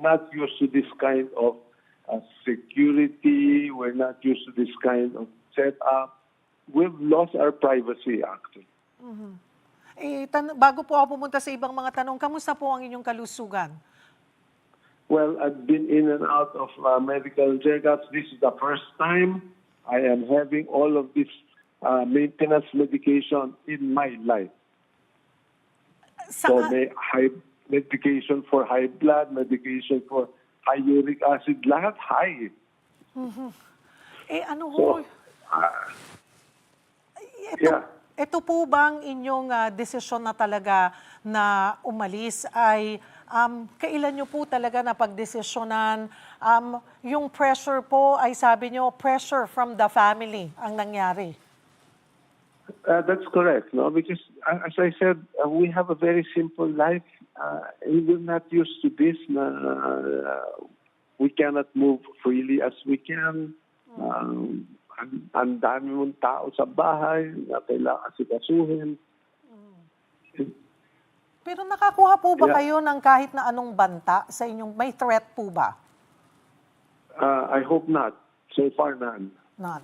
not used to this kind of security. We're not used to this kind of setup. We've lost our privacy, actually. Bago po ako pumunta sa ibang mga tanong, kamusta po ang inyong kalusugan? Well, I've been in and out of medical checkups. This is the first time I am having all of this maintenance medication in my life. So may medication for high blood, medication for high uric acid, lahat high. Ano ho? So, yeah. Ito po bang inyong desisyon na talaga na umalis ay kailan nyo po talaga na pagdesisyonan? Yung pressure po ay sabi nyo, pressure from the family ang nangyari. That's correct, no? Because as I said, we have a very simple life. We're not used to this. We cannot move freely as we can. Ang dami mong tao sa bahay na kailangan asikasuhin. Pero nakakuha po ba Yeah. kayo ng kahit na anong banta sa inyong, may threat po ba? I hope not. So far, none. None.